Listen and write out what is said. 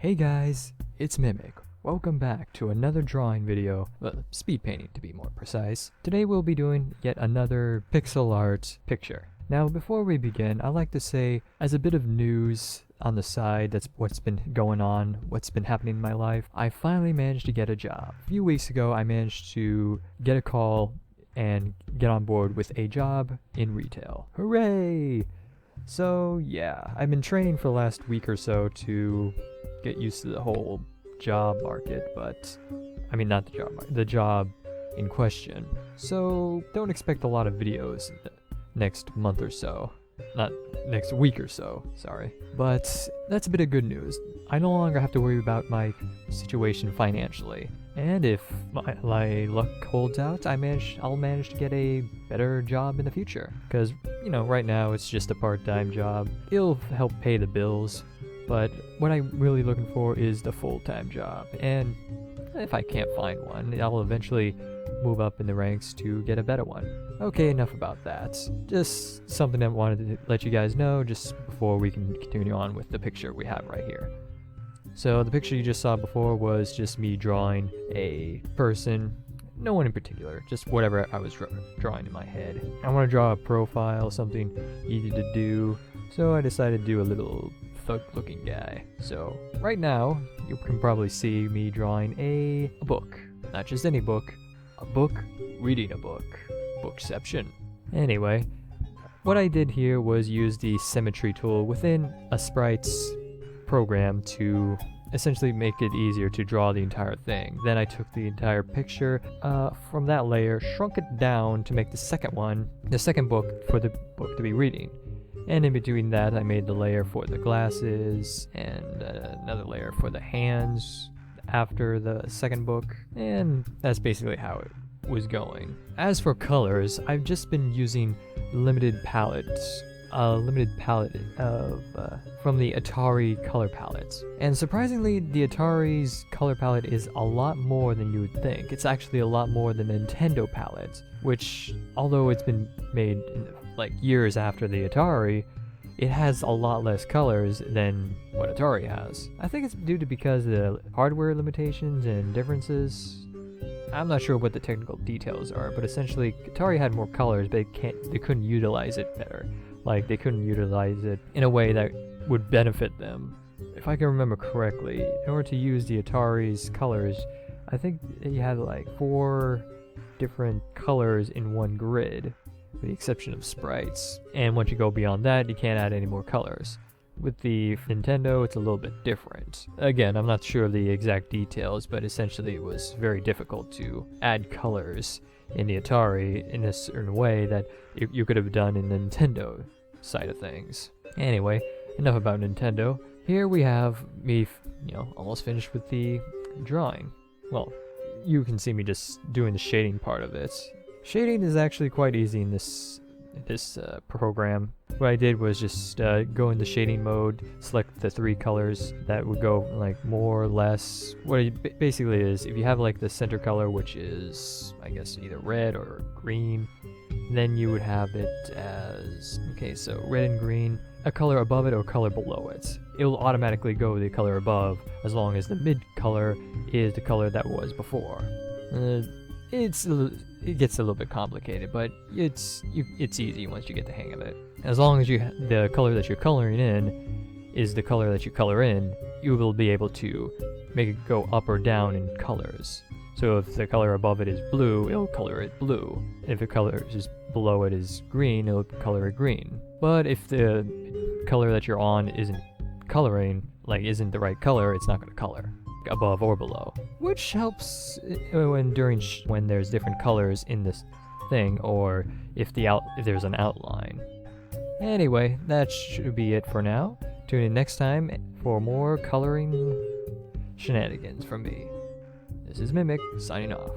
Hey guys, it's Mimic. Welcome back to another drawing video, speed painting to be more precise. Today we'll be doing yet another pixel art picture. Now before we begin, I'd like to say, as a bit of news on the side, that's what's been going on, what's been happening in my life, I finally managed to get a job. A few weeks ago I managed to get a call and get on board with a job in retail. Hooray! So yeah, I've been training for the last week or so to get used to the whole job market, but I mean not the job market, the job in question. So don't expect a lot of videos next month or so. Not next week or so, sorry. But that's a bit of good news. I no longer have to worry about my situation financially. And if my luck holds out, I'll manage to get a better job in the future. Because, right now it's just a part-time job. It'll help pay the bills. But what I'm really looking for is the full-time job. And if I can't find one, I'll eventually move up in the ranks to get a better one. Okay, enough about that. Just something I wanted to let you guys know just before we can continue on with the picture we have right here. So the picture you just saw before was just me drawing a person, no one in particular, just whatever I was drawing in my head. I want to draw a profile, something easy to do, so I decided to do a little thug-looking guy. So right now, you can probably see me drawing a book. Not just any book, a book reading a book. Bookception. Anyway, what I did here was use the symmetry tool within a sprite's program to essentially make it easier to draw the entire thing. Then I took the entire picture from that layer, shrunk it down to make the second book for the book to be reading. And in between that, I made the layer for the glasses and another layer for the hands after the second book. And that's basically how it was going. As for colors, I've just been using limited palettes. Limited palette from the Atari color palettes. And surprisingly, the Atari's color palette is a lot more than you would think. It's actually a lot more than the Nintendo palette, which, although it's been made years after the Atari, it has a lot less colors than what Atari has. I think it's due to because of the hardware limitations and differences. I'm not sure what the technical details are, but essentially Atari had more colors, but they couldn't utilize it better. They couldn't utilize it in a way that would benefit them. If I can remember correctly, in order to use the Atari's colors, I think you had 4 different colors in one grid, with the exception of sprites. And once you go beyond that, you can't add any more colors. With the Nintendo, it's a little bit different. Again, I'm not sure of the exact details, but essentially it was very difficult to add colors in the Atari in a certain way that you could have done in the Nintendo side of things. Anyway, enough about Nintendo. Here we have me, almost finished with the drawing. Well, you can see me just doing the shading part of it. Shading is actually quite easy in this program. What I did was just go into shading mode, select the 3 colors that would go more or less. What it basically is, if you have the center color, which is I guess either red or green, then you would have it as, so red and green, a color above it or a color below it. It will automatically go the color above as long as the mid color is the color that was before. It gets a little bit complicated, but it's easy once you get the hang of it. As long as the color that you're coloring in is the color that you color in, you will be able to make it go up or down in colors. So if the color above it is blue, it'll color it blue. If the color just below it is green, it'll color it green. But if the color that you're on isn't coloring, isn't the right color, it's not going to color above or below, which helps when there's different colors in this thing, or if there's an outline. Anyway, that should be it for now. Tune in next time for more coloring shenanigans from me. This is Mimic, signing off.